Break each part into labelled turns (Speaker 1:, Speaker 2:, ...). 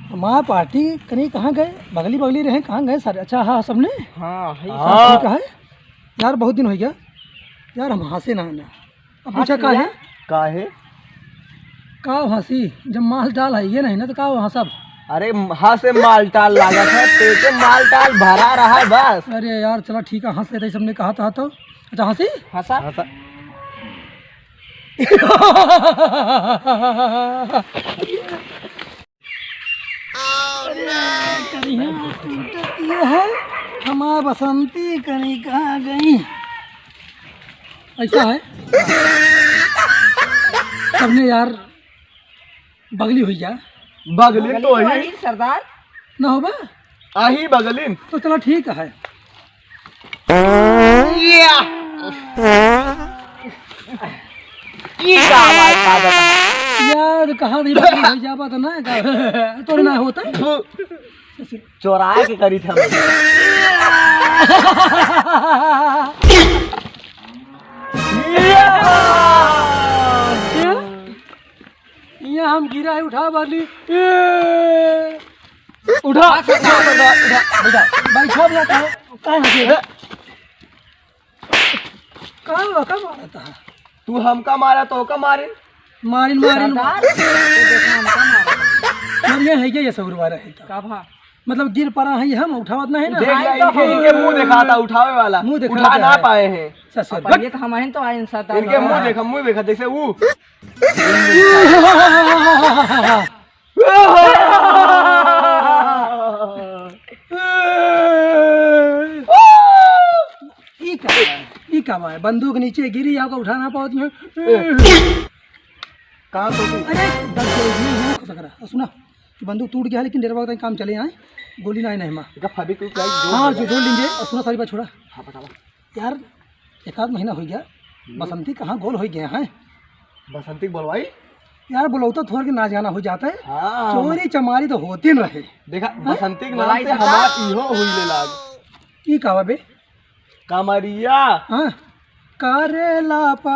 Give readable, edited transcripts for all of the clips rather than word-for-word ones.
Speaker 1: हमारा पार्टी कहीं कहाँ गए, बगली बगली रहे, कहाँ गए सारे? अच्छा हाँ सबने
Speaker 2: हाँ
Speaker 1: ठीक है यार, बहुत दिन हो गया यार, हम हंसे ना ना। अब पूछा का है का हंसी, जब माल टाल है ये नहीं ना तो का वहाँ सब।
Speaker 2: अरे हाँ से माल टाल लागत है, पेटे माल टाल भरा रहा है बस।
Speaker 1: अरे यार चलो ठीक है, हंस लेते सबने कहा था तो। अच्छा हंसी
Speaker 2: हंसा
Speaker 1: ये है हमारा बसंती कहीं कहाँ गई, ऐसा है सबने यार बगली हुई जा।
Speaker 2: बगलिन तो ही सरदार
Speaker 1: ना होगा
Speaker 2: आही बगलिन
Speaker 1: तो चलो ठीक है। यार कहाँ नहीं बगली हुई जा, बात ना तो ना होता
Speaker 2: चौराहे के करी थे
Speaker 1: यहाँ हम गिरा है, उठा बाली
Speaker 2: उठा
Speaker 1: भाई छोड़ जाता है कहाँ कहाँ मारा था
Speaker 2: तू हमका मारा तो का मारे
Speaker 1: मारिन ये है क्या, ये सब रुआ रहे था मतलब गिर पड़ा है, हम उठावत नहीं ना।
Speaker 2: देख इनके मुंह देखा था उठावे वाला,
Speaker 1: मुंह देखा
Speaker 2: उठा ना पाए हैं
Speaker 1: ससुर
Speaker 2: ये तो हम हैं तो आए इनके मुंह देखा जैसे वो
Speaker 1: ई का है बंदूक नीचे गिरी, आपको उठा ना पाओ तुम्हें
Speaker 2: कहाँ तो
Speaker 1: दर्द नहीं सुना बंदूक टूट गया है, लेकिन देर वक्त काम चले आए, गोली ना नहीं माँ हाँ जो जोड़ लेंगे। और सुना सारी बात छोड़ा यार, एक आध महीना हो गया बसंती कहाँ गोल हो गया है।
Speaker 2: बसंती बोलवाई
Speaker 1: यार बोलो तो थोड़ा के ना जाना हो जाता है,
Speaker 2: हाँ।
Speaker 1: चोरी चमारी तो होती न रहे।
Speaker 2: देखा बसंती के नाम से हमार इहो हुई ले लाग
Speaker 1: की कहा बे
Speaker 2: कामरिया
Speaker 1: हाँ करेला पा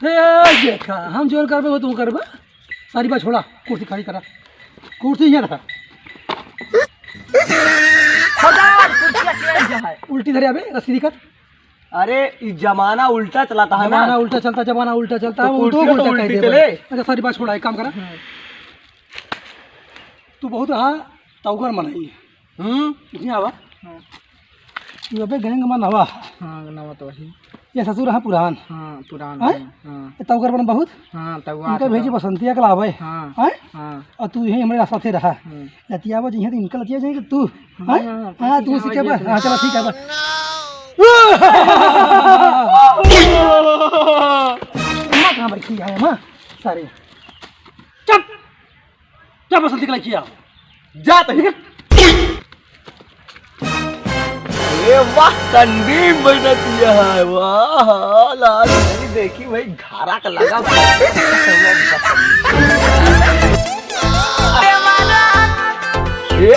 Speaker 1: देखा हम जोर करबे वो तुम करबे। सारी बात छोड़ा, कुर्सी खाली करा, कुर्सी यहाँ रखा, उल्टी धरे अबे सीधी कर।
Speaker 2: अरे जमाना उल्टा चलाता है ना,
Speaker 1: जमाना उल्टा चलता, जमाना उल्टा चलता है,
Speaker 2: तो
Speaker 1: उल्टो
Speaker 2: कुर्सी तो
Speaker 1: उल्टा
Speaker 2: उल्टी
Speaker 1: कह दे।
Speaker 2: चले।
Speaker 1: अच्छा सारी बात छोड़ा, एक काम करा तू बहुत हाँ तौगर मनाई इतनी आवा तू अबे गैंग मन हवा।
Speaker 2: हाँ नवा तो वही
Speaker 1: ये ससुर है पुरान,
Speaker 2: हाँ पुरान
Speaker 1: हाँ
Speaker 2: हाँ
Speaker 1: तौगर बन बहुत
Speaker 2: हाँ
Speaker 1: इनका भेजी बसंतिया के लावे
Speaker 2: हाँ
Speaker 1: हाँ
Speaker 2: हाँ
Speaker 1: और तू यही हमारे साथे रहा लतिया वो जहाँ इनका लतिया जाएगी तू हाँ हाँ तू सीखे बा हाँ चलो ठीक है बा कहाँ बैठी है माँ सारे चुप क्या बसंती के लिए किया
Speaker 2: जाते ये वाह ठंडी बनती है, वाह लाल नहीं देखी भाई घारा का लगा ये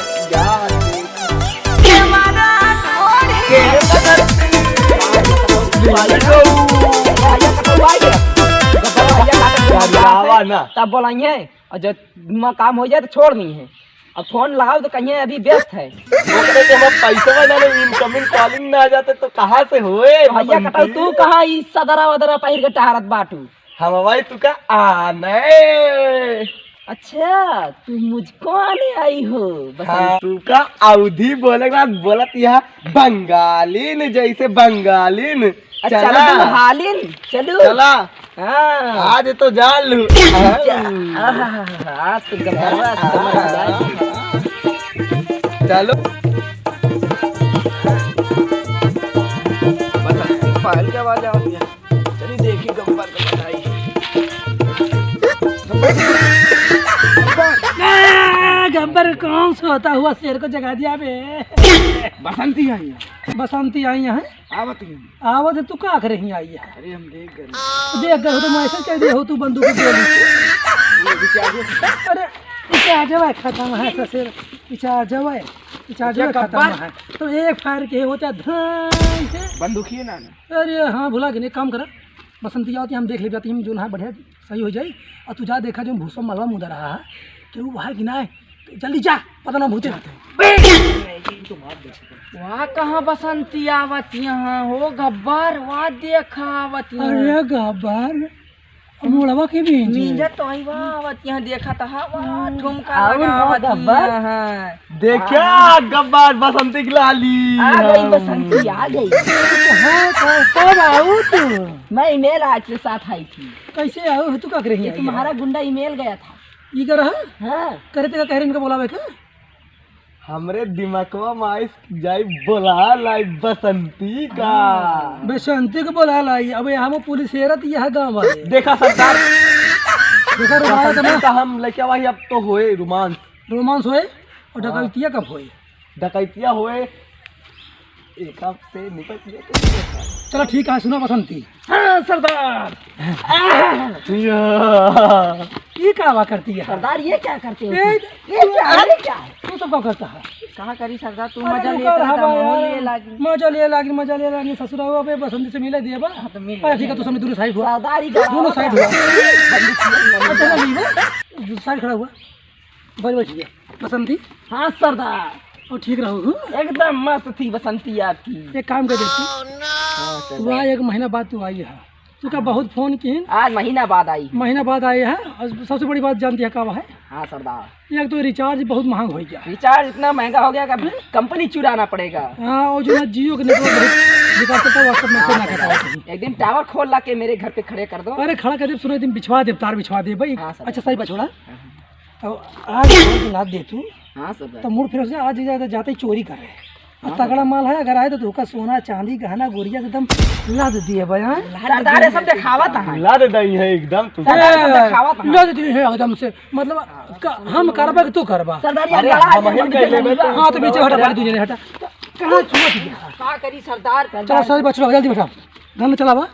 Speaker 3: तब बोलाइए और जब काम हो जाए तो छोड़ नहीं है। अब फोन लगाओ तो कहीं अभी व्यस्त है,
Speaker 2: पैसा ना इनकमिंग कॉलिंग ना आ जाते तो कहाँ से होए
Speaker 3: भैया कटाऊ तू कहाँ इस सदरा वदरा पहिर के टहरत बाटू।
Speaker 2: हम भाई तू का आने
Speaker 3: अच्छा तू मुझको आने आई हो
Speaker 2: हाँ, तू का अवधि बोलेगा बोलत यहाँ बंगालीन जैसे बंगालीन
Speaker 3: चला हालिन चलो
Speaker 2: चला
Speaker 3: हाँ
Speaker 2: आज तो जान लू चलो फाइल क्या आवाज आती है, चलिए देखिए गब्बर का बताई
Speaker 1: गब्बर कौन सा होता हुआ शेर को जगा दिया बे।
Speaker 2: बसंती आई है,
Speaker 1: बसंती आई है
Speaker 2: आवत
Speaker 1: आवत है, तू का कर रही आई है।
Speaker 2: अरे हम देख गए
Speaker 1: देख गए हो तो मैं ऐसे कह दिया हो तू बंदूक अरे पीछे जवाए खत्म है ससुर, पीछे जवाए खत्म है तो एक फायर के होता से
Speaker 2: बंदूक ही ना।
Speaker 1: अरे हाँ भुला गए, काम करा बसंती आती हम देख ले जाती हम जो है बढ़िया सही हो जाए। और तू जा देखा जो भूसम मलवा मुदा रहा है कि वो है कि ना जल्दी जा, पता ना भूते रहते हैं।
Speaker 3: वहाँ कहाँ बसंती आवत यहाँ हो गब्बर, वहाँ देखा आवत यहाँ।
Speaker 1: अरे गब्बर मोड़वा के भी
Speaker 3: मीजा तो आई वहाँ आवत यहाँ देखा था वहाँ ठुमका लगावत यहाँ।
Speaker 2: देखा गब्बर बसंती की लाली
Speaker 3: आ गई बसंती आ गई।
Speaker 1: कब आओ तू?
Speaker 3: मैं ईमेल आज के साथ आई थी।
Speaker 1: कैसे आओ? तू क्या कर रही है?
Speaker 3: तुम्हारा गुंडा ईमेल गया था।
Speaker 1: ये कर रहा?
Speaker 3: हाँ
Speaker 1: करे ते का कह रहे इनका बोलावे का?
Speaker 2: हमरे दिमागवा में जाई बोला लाई बसंती का।
Speaker 1: बसंती को बोला लाई। अब यहाँ में पुलिस हेरत यह गाँव वाले
Speaker 2: देखा सरदार,
Speaker 1: देखा
Speaker 2: बसंती का हम लेके वही अब तो होए रोमांस।
Speaker 1: रोमांस होए और डकैतिया कब होए?
Speaker 2: डकैतिया होए एक से निपट लिए।
Speaker 1: चलो ठीक है, सुनो बसंती।
Speaker 3: हाँ सरदार।
Speaker 1: ये क्या हुआ करती है?
Speaker 3: सरदार ये क्या करते हो?
Speaker 1: ये
Speaker 3: क्या है?
Speaker 1: तू सब क्या करता है?
Speaker 3: कहाँ करी सरदार, तू
Speaker 1: अरे
Speaker 3: मजा
Speaker 1: रुका
Speaker 3: लेता
Speaker 1: रहा
Speaker 3: था,
Speaker 1: बा
Speaker 3: माहौल
Speaker 1: यार।
Speaker 3: ये लागी।
Speaker 1: मजा ले लागी ससुरा हुआ पे बसंती से मिले दिए बा।
Speaker 3: तो मिल
Speaker 1: अरे ठीक है, तू सामने दोनों साइड हुआ,
Speaker 3: सरदार ही
Speaker 1: दोनों साइड हुआ। अच्छा नहीं हुआ, साइड खड़ा हुआ। बस बस ठीक है बसंती।
Speaker 3: हाँ सरदार,
Speaker 1: और ठीक रहो।
Speaker 3: एकदम मस्त थी बसंती आपकी।
Speaker 1: एक काम कर देती, वह एक महीना बाद तू आई है। तू का बहुत फोन की,
Speaker 3: आज महीना बाद आई।
Speaker 1: महीना बाद आई है। और सबसे बड़ी बात जानती है क्या है?
Speaker 3: हाँ सरदार,
Speaker 1: एक तो रिचार्ज बहुत महंगा हो गया।
Speaker 3: रिचार्ज इतना महंगा हो गया कि कंपनी चुराना पड़ेगा।
Speaker 1: हाँ, और जो ना जियो के नेटवर्क बहुत विकास करता है, व्हाट्सएप में ना करता है।
Speaker 3: एक दिन टावर खोल ला के मेरे घर पे खड़े कर दो।
Speaker 1: अरे खड़ा कर दे, सुनो एक दिन बिछवा दे, तार बिछवा दे भाई।
Speaker 3: हाँ, सर।
Speaker 1: अच्छा सही बछोड़ा, तो आज लाद दे तू
Speaker 3: हाँ सरदार।
Speaker 1: तो मूड फिर से आज जाते ही चोरी कर रहे। और तगड़ा माल है, अगर आए तो धोखा सोना चांदी गहना गोरिया से एकदम लाद दिए भाई। हाँ
Speaker 3: सरदार ये सब दिखावा था।
Speaker 2: ला दे दई है एकदम तू।
Speaker 1: लाद दिए है एकदम से, मतलब हम करबा कि तू करबा?
Speaker 3: सरदार ये
Speaker 2: अरे
Speaker 3: बड़ा
Speaker 2: हम ही
Speaker 3: आदमी
Speaker 2: कर लेबे तो।
Speaker 1: हाँ तो पीछे हटा, पहले तुझे हटा। कहाँ छुआ दिया?
Speaker 3: का करी सरदार?
Speaker 1: चलो सारी बछड़ा जल्दी बैठा, गाना चलावा।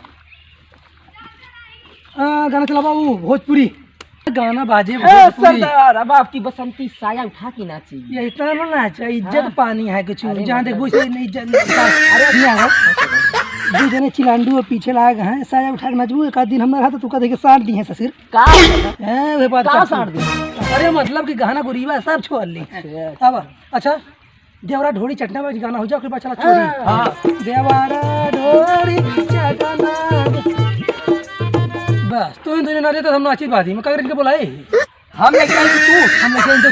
Speaker 1: गाना चलावा, वो भोजपुरी गाना बाजे भोजपुरी।
Speaker 3: सरदार अब आपकी बसंती साया उठा के नाची।
Speaker 1: ये इतना ना नाच, इज्जत पानी है कुछ।
Speaker 3: अरे
Speaker 1: जहाँ देखो इसे नहीं इज्जत।
Speaker 3: अरे
Speaker 1: अरे दो जने चिलांडू और पीछे लाग हैं, साया उठा के नचबू। एक आध दिन हम रहा तो का देखे साट दी है ससुर।
Speaker 3: का
Speaker 1: वे बात
Speaker 3: का
Speaker 1: कर
Speaker 3: साट दी?
Speaker 1: अरे मतलब कि गहना गुरीबा सब छोड़ ली। अब अच्छा, देवरा ढोरी चटना वाली गाना हो जाओ, फिर चला चोरी।
Speaker 2: हाँ
Speaker 1: देवरा ढोरी चटना, बस तो इन दोनों नाचे तो हम नाची बाजी में कगर इनके बुलाए।
Speaker 2: हम लेके आई तू।
Speaker 1: हम लेके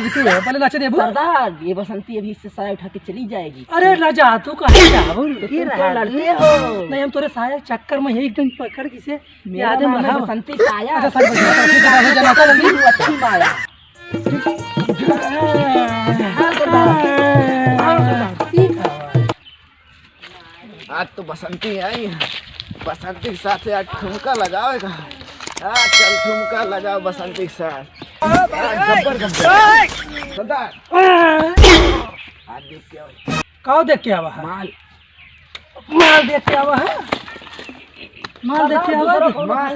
Speaker 1: तू पहले नाचे देबू।
Speaker 3: सरदार ये बसंती अभी इससे साया उठा के चली जाएगी।
Speaker 1: अरे ना जा, तू कहाँ जाबू?
Speaker 3: ये लड़ते हो।
Speaker 1: नहीं, हम तोरे साया चक्कर में एक दिन पकड़ किसे
Speaker 3: मेरा
Speaker 1: याद
Speaker 3: नाम है
Speaker 1: है
Speaker 3: बसंती साया।
Speaker 1: अच्छा सर बजा
Speaker 3: तू अच्छी माया। आज तो बसंती आई है, बसंती के साथ आज ठुमका लगाओगा। चल ठुमका लगाओ बसंती के साथ। गब्बर सरदार आज देख के आओ।
Speaker 1: कहाँ देख के आवा है? माल देख के आवा है, माल देख के आवा है।
Speaker 3: माल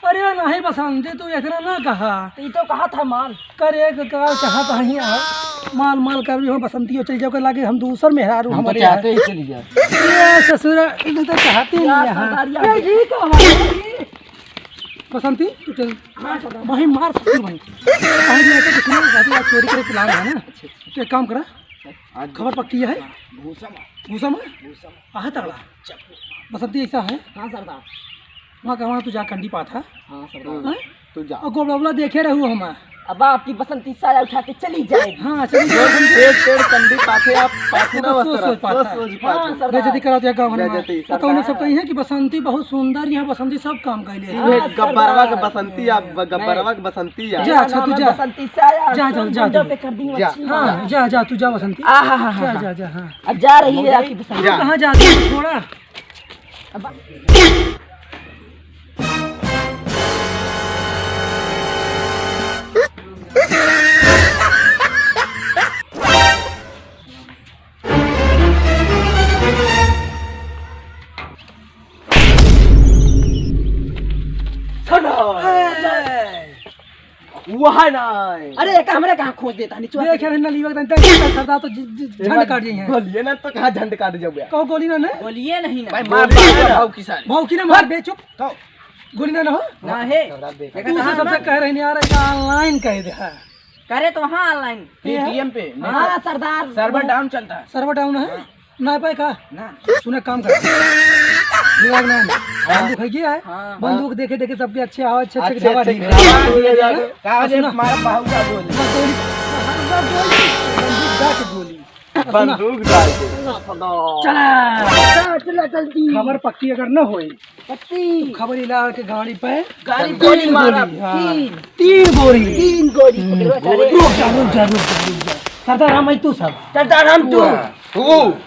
Speaker 1: अरे नहीं बसंती, तू इतना ना कहा
Speaker 3: तो कहा था माल
Speaker 1: करे चाहत है यहाँ माल माल कर रही हो बसंती हो चल जाओ के लागे हम दूसर मेहरारू हमारे
Speaker 2: चाहते ही चली जा।
Speaker 1: ये ससुर इधर तो चाहते नहीं यहाँ। ये जी का बसंती तू चल वहीं मार ससुर भाई कहीं भी ऐसे कुछ नहीं शादी आज चोरी करे प्लान है ना। तो एक काम करा,
Speaker 2: आज
Speaker 1: खबर पक्की है
Speaker 3: भूसा
Speaker 1: भूसा में आह तगड़ा बसंती ऐसा है।
Speaker 3: हाँ सरदार।
Speaker 1: वहाँ तू जा कंडी पात है
Speaker 3: हाँ सरदार।
Speaker 2: तू जा।
Speaker 1: और गोबला देखे रहू हम।
Speaker 3: अब आपकी बसंती साया उठा के चली जाएगी।
Speaker 1: हाँ चलिए
Speaker 2: पेड़ कंडी पाथे आप पाथे ना
Speaker 1: सोच पाता।
Speaker 3: हाँ सरदार।
Speaker 1: बेइज्जती कराते हैं गाँव में।
Speaker 2: बेइज्जती,
Speaker 1: तो उन्हें सब कही है कि बसंती बहुत सुंदर, यहाँ बसंती सब काम कर ले।
Speaker 3: हाँ,
Speaker 2: गब्बरवा के बसंती आप गब्बरवा के बसंती आ।
Speaker 1: जा अच्छा तू जा
Speaker 3: बसंती साया
Speaker 1: जा, जा, जा,
Speaker 3: विंडो
Speaker 1: जा।
Speaker 3: पे कर दी
Speaker 2: जा।
Speaker 3: अच्छी
Speaker 1: हाँ
Speaker 3: माया।
Speaker 1: जा जा तू जा बसंती
Speaker 3: आहा
Speaker 1: जा जा जा। हाँ
Speaker 3: अब जा रही है आपकी बसंती।
Speaker 2: जा।
Speaker 1: कहाँ जाती है थोड़ा?
Speaker 3: अब
Speaker 2: वहाँ नहीं।
Speaker 3: अरे एक हमरे कहाँ खोज देता नीचे।
Speaker 1: देख यार ना लीवा तक सरदार तो झंड काट गई हैं।
Speaker 2: बोलिए ना तो कहाँ झंड काट जाओगे।
Speaker 1: कहो गोली ना ना
Speaker 3: बोलिए नहीं ना।
Speaker 2: मार भाव की सारी।
Speaker 1: भाव की ना मार बे, चुप
Speaker 2: तो
Speaker 1: गोली ना ना हो।
Speaker 3: ना है।
Speaker 1: तू से सबसे कह रही नहीं आ रहा, ऑनलाइन कह दे है
Speaker 4: करे तो हाँ ऑनलाइन
Speaker 3: पेटीएम पे
Speaker 4: हाँ सरदार
Speaker 3: सर्वर डाउन चलता है।
Speaker 1: सर्वर डाउन है ना पाए का
Speaker 3: ना
Speaker 1: सुने काम कर दिमाग ना बंदूक है क्या है
Speaker 4: हाँ।
Speaker 1: बंदूक देखे देखे सबके अच्छे आवाज अच्छे अच्छे
Speaker 3: अच्छे
Speaker 1: जगह
Speaker 3: अच्छे
Speaker 1: ठीक
Speaker 3: कागज
Speaker 1: सुना।
Speaker 3: हमारा बाहू का बोल
Speaker 1: गोली
Speaker 2: बंदूक डाल के
Speaker 1: चला
Speaker 4: चला जल्दी
Speaker 1: खबर पक्की अगर न होई
Speaker 4: पत्ती
Speaker 1: खबर इला के गाड़ी पे
Speaker 4: गाड़ी गोली मारा
Speaker 1: हाँ।
Speaker 4: तीन
Speaker 1: 3 गोली
Speaker 4: गोली
Speaker 1: रुक जा रुक जा रुक जा सरदार हम तू सब
Speaker 4: सरदार हम तू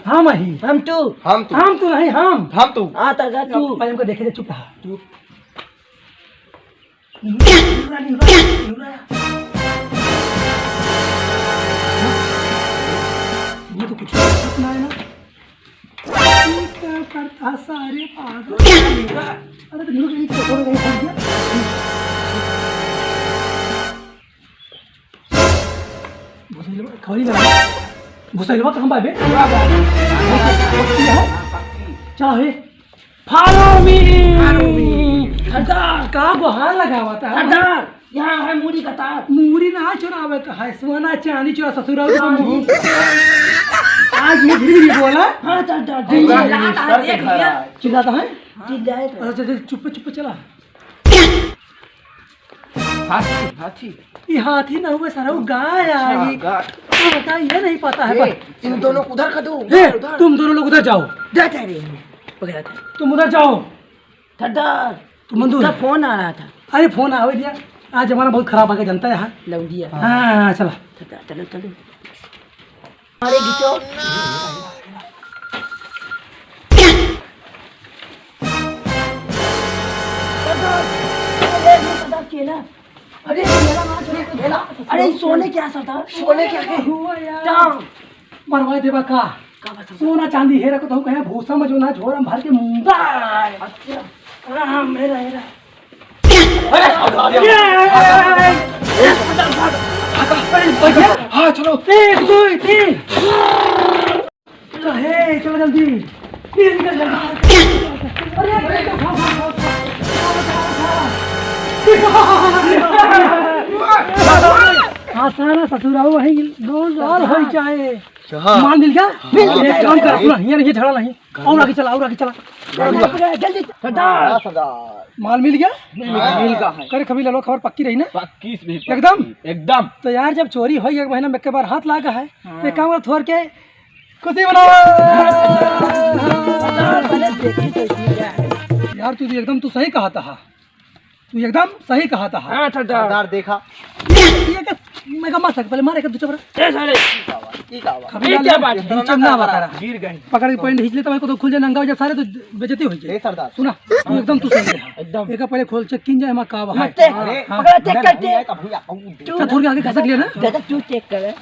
Speaker 1: हम ही
Speaker 4: हम तू
Speaker 2: हम
Speaker 1: तू नहीं हम
Speaker 2: तू
Speaker 4: हाँ सरदार तू
Speaker 1: पहले हमको देखे दे चुप रहा तू ये तो कुछ सपना है ना क्या करता सारे पागल अरे तो लोग एक छोड़ गए समझ गया खबरी लगा घुसैलवा कहाँ बाबे चलो हे फॉलो मी सरदार का गुहार लगावा था
Speaker 4: सरदार यहाँ है मूड़ी का तार
Speaker 1: मूरी ना चुरावे का है सोना चांदी चुरा ससुराल का आज ये धीरे धीरे बोला
Speaker 4: हाँ सरदार
Speaker 1: चिल्लाता है
Speaker 4: चिल्लाए
Speaker 1: अच्छा चुप चुप चला
Speaker 3: हाथी
Speaker 1: ये हाथी ना हुआ सारा वो गाय आई बता ये नहीं पता है
Speaker 4: इन दोनों उधर का दो
Speaker 1: हे, तुम दोनों लोग उधर जाओ
Speaker 4: जाते रहे पकड़ा था
Speaker 1: तुम उधर जाओ
Speaker 4: सरदार
Speaker 1: तुम अंदर
Speaker 4: उसका फोन आ रहा था
Speaker 1: अरे फोन आवे दिया आज जमाना बहुत खराब आ गया जनता है यहाँ
Speaker 4: लौंडिया
Speaker 1: हाँ चला
Speaker 4: सरदार चलो चलो अरे घिचो सरदार केला अरे केला मार छोड़े को केला अरे सोने क्या सरदार सोने क्या है
Speaker 1: हुआ यार
Speaker 4: टांग
Speaker 1: मरवा देवा का सोना चांदी हेरा को तो कहे भूसा में जो ना झोरम भर के मुंगा
Speaker 4: अच्छा
Speaker 1: हाँ मेरा हेरा
Speaker 2: हाँ चलो
Speaker 1: 1 2 3 चलो हे चलो जल्दी फिर निकल जल्दी अरे हाँ सारा ससुराल वही 2 साल हो जाए मान मिल गया एक काम कर अपना ये झगड़ा नहीं और आगे चला
Speaker 4: जल्दी सरदार
Speaker 1: माल मिल गया
Speaker 3: मिल का है
Speaker 1: करे कभी ले लो खबर पक्की रही ना
Speaker 3: 21 भी
Speaker 1: एकदम
Speaker 3: एकदम
Speaker 1: तो यार जब चोरी हो एक महीना में एक बार हाथ लागा है तो एक काम कर थोड़ के खुशी मनाओ यार तू एकदम तू सही कहा था तू एकदम सही कहा था
Speaker 3: हाँ सरदार
Speaker 2: देखा
Speaker 1: ये का मैं का मार सक पहले मारे का दूसरा बड़ा
Speaker 3: साले
Speaker 1: खबरी
Speaker 3: क्या बात है?
Speaker 1: चमना बता रहा
Speaker 3: गिर गए
Speaker 1: पकड़ के पॉइंट खींच ले तो मेरे को तो खुल जाए नंगा हो जब सारे तो बेइज्जती हो जाए
Speaker 2: सरदार
Speaker 1: सुना तू एकदम तू सही है
Speaker 3: एकदम
Speaker 1: एक पहले खोल चेक किन जाए मैं का है
Speaker 4: पकड़ा चेक करते
Speaker 1: अच्छा थोड़ी आगे खसक लिया ना
Speaker 4: दादा तू चेक कर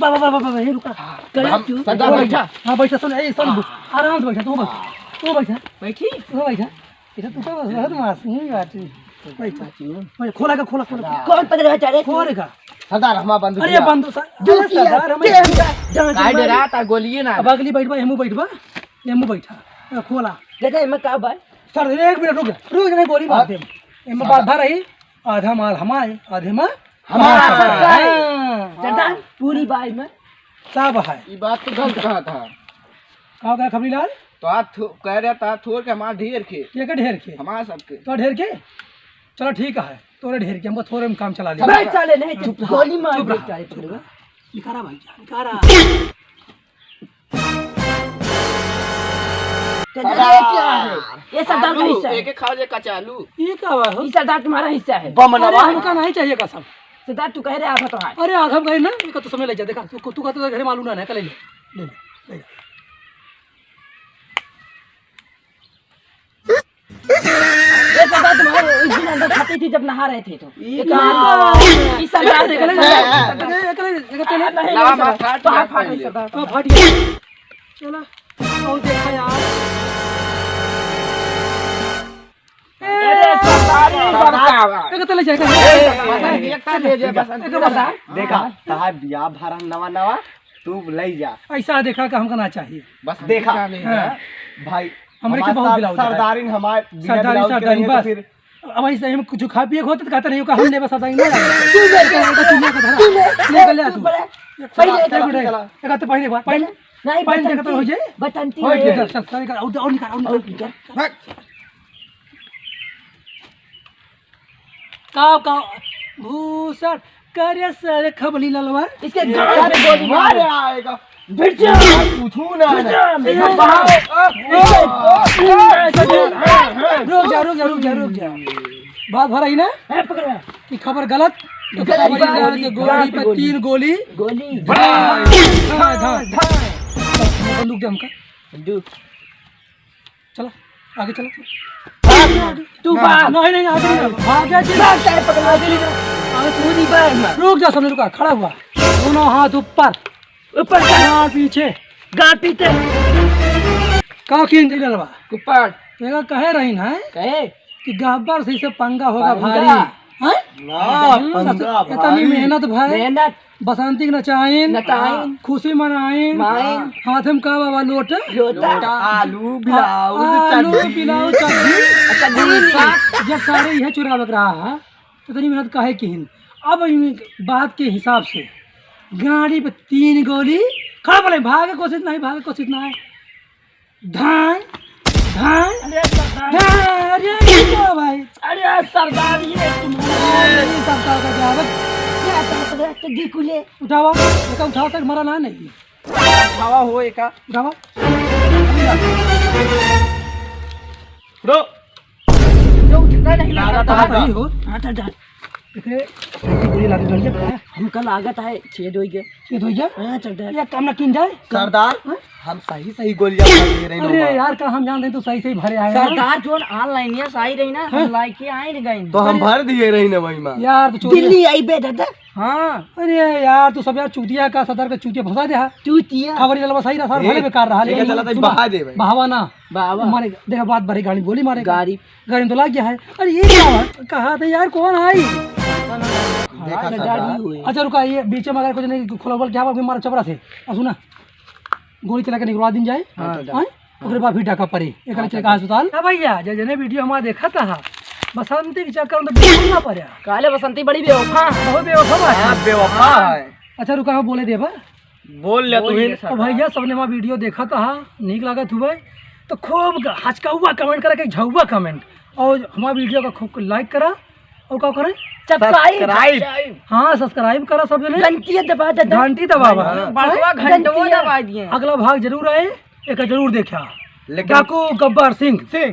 Speaker 1: बाबा बाबा बाबा ये रुका
Speaker 4: कर तू
Speaker 3: सरदार बैठा
Speaker 1: हां बैठा सुन ए सुन आराम से बैठा तू बैठा
Speaker 4: बैठी
Speaker 1: तू बैठा इधर तू तो बहुत मास नहीं बात बैठा खोला का खोला
Speaker 4: कौन पकड़ा बेचारे
Speaker 1: खोल का
Speaker 2: सरदार हमारा बंदूक
Speaker 1: अरे बंदो सरदार हमें
Speaker 3: काय डे रहा था गोलिए ना
Speaker 1: अब अगली बैठबा हमू बैठा खोला
Speaker 4: दादा मैं का भाई
Speaker 1: सर 1 मिनट रुक नहीं गोली मार दे एमे बात भर रही आधा माल हमारे आधे में
Speaker 4: हमारा सरदार पूरी बाई में
Speaker 1: सब है
Speaker 3: ये बात तो गलत कहा था
Speaker 1: कहा गया खबरी लाल
Speaker 3: तो आज कह रहा था थोड़ के हमारा ढेर के
Speaker 1: ये का ढेर के
Speaker 3: हमारा सबके
Speaker 1: तो ढेर के चलो ठीक है तोरे ढेर के हमको थोड़े में काम चला ले
Speaker 4: भाई चले नहीं चुप गोली मार बेचारे पकड़ेगा
Speaker 1: निकारा भाई निकारा
Speaker 4: सरदार ये क्या है ये सरदार का हिस्सा है
Speaker 3: एक खाओ जे कचालू
Speaker 1: ये क्या हुआ
Speaker 4: ये सरदार तुम्हारा हिस्सा है
Speaker 1: अरे हमका नहीं चाहिए कसम
Speaker 4: सरदार तू कह रहे आधा तो है
Speaker 1: अरे आधा कहीं ना ये तो समय लग जा देखा तू कहता था घरे मालूम ना है ले ले
Speaker 4: ये सरदार तुम्हारे उस दिन अंदर खाती थी जब नहा रहे थे तो ये सरदार
Speaker 3: लावा मार फाट
Speaker 4: सरदार
Speaker 1: फाट गया चला और देखा यार ले जाएगा
Speaker 2: देखा साहब बिया भरा नवा नवा तू ले जा
Speaker 1: ऐसा देखा कि हमका ना चाहिए
Speaker 2: बस देखा भाई
Speaker 1: हमरे के बहुत बिलाऊ
Speaker 2: सरदारिन हमारे
Speaker 1: सरदारी बस अब ऐसे हम कुछ खा पिए होते तो कहते नहीं का हम नहीं बसा देंगे तू ले ले तू पहले एक तो पहले पहले
Speaker 4: नहीं
Speaker 1: पहले देखा तो हो जाए
Speaker 4: बसंती
Speaker 1: और
Speaker 4: है।
Speaker 1: चल चल और निकाल का भूसड़ करे सर खबली ललवा
Speaker 4: इसके गाल में गोली मार
Speaker 3: आएगा
Speaker 4: बिरजा
Speaker 3: पूछू ना
Speaker 1: रुक जा बात भर रही ना
Speaker 4: पकड़
Speaker 1: कि खबर गलत गोली पे 3 गोली
Speaker 4: गोली
Speaker 1: बंदूक दे हमका चलो आगे चलो
Speaker 4: तू भाग
Speaker 1: नहीं आगे
Speaker 4: तू नहीं भाग
Speaker 1: रुक जा सामने रुका खड़ा हुआ दोनों हाथ ऊपर गाल पीछे
Speaker 4: गाल पीते
Speaker 1: का किन दिलवा
Speaker 4: कुपाड़
Speaker 1: तेरा कहे रही ना
Speaker 4: कहे
Speaker 1: कि गब्बर से इसे पंगा होगा भारी
Speaker 3: ना
Speaker 1: इतनी मेहनत भाई
Speaker 4: मेहनत
Speaker 1: बसंती नचाइन
Speaker 4: नचाइन
Speaker 1: खुशी मनाइन
Speaker 4: माइन
Speaker 1: हाथ में का बाबा लोट
Speaker 4: लोटा
Speaker 3: आलू ब्लाउज
Speaker 1: आलू पिलाओ चटनी
Speaker 4: चटनी
Speaker 1: जब सारे यह चुरा लग रहा है तो इतनी मेहनत काहे की अब बात के हिसाब से गाड़ी पे 3 गोली खड़ा बोले भागे कोशिश नहीं धान अरे क्या भाई
Speaker 4: अरे सरदार ये
Speaker 1: सरकार का जवाब
Speaker 4: क्या पकड़ा तो गिकुले
Speaker 1: उठावा उठा तक मरा ना नहीं
Speaker 3: हवा हो एका
Speaker 1: उठावा
Speaker 3: रो
Speaker 4: जो उठता नहीं
Speaker 3: लगा
Speaker 4: लगा
Speaker 3: था
Speaker 1: नहीं हो
Speaker 4: हट हट
Speaker 1: इतने गोली लागे डर गया
Speaker 4: हमका लागत है छेद हो गया
Speaker 1: ये तो ये
Speaker 4: हां चल
Speaker 1: ये काम ना किन जाए
Speaker 3: सरदार हम सही गोलियां दे रहे
Speaker 1: अरे यार का हम जानते तो सही भरे आए
Speaker 4: सरदार जोन ऑनलाइन ये सही रही ना हम लाइक के आए गए
Speaker 3: तो हम भर दिए रही ना वही मां
Speaker 1: यार तो चोरी
Speaker 4: दिल्ली आई बे दादा
Speaker 1: हाँ अरे यार तू सब यार चूतिया का सदर का चूतिया फंसा दे
Speaker 4: चूतिया
Speaker 1: खबर चला सही रहा भले बेकार रहा
Speaker 3: लेकिन चला तो बहा दे भाई
Speaker 1: बहावा ना
Speaker 4: बाबा
Speaker 1: मारे देखा बात भरी गाड़ी गोली मारे
Speaker 4: गाड़ी
Speaker 1: में तो लग गया है अरे ये क्या बात कहा था यार कौन आई
Speaker 3: देखा
Speaker 4: गाड़ी हुई
Speaker 1: अच्छा रुका ये बीच में अगर कुछ नहीं खुला क्या मारा चपरा थे सुना गोली चला के निकलवा दिन जाए ओकरे बाद फिर डाका पड़ी एक चल अस्पताल भैया जने वीडियो हमारा देखा था बसंती के चक्कर में बिल्कुल ना पड़ा
Speaker 4: काले बसंती बड़ी बेवफा
Speaker 1: बहुत बेवफा बात है।
Speaker 3: बेवफा है
Speaker 1: अच्छा रुका हम बोले देबा
Speaker 3: बोल ले तू
Speaker 1: तो भैया सबने वहाँ वीडियो देखा था नीक लागत हुआ तो खूब हचका हुआ कमेंट करा के झुआ कमेंट और हमारा वीडियो का खूब लाइक करा और क्या करें
Speaker 3: सब्सक्राइब
Speaker 1: हाँ सब्सक्राइब करा सब जने
Speaker 4: घंटी दबा दे
Speaker 1: घंटी दबावा
Speaker 4: बड़वा घंटो दबा दिए
Speaker 1: अगला भाग जरूर आए एक जरूर देखा
Speaker 3: लेकिन
Speaker 1: डाकू गब्बर सिंह
Speaker 3: सिंह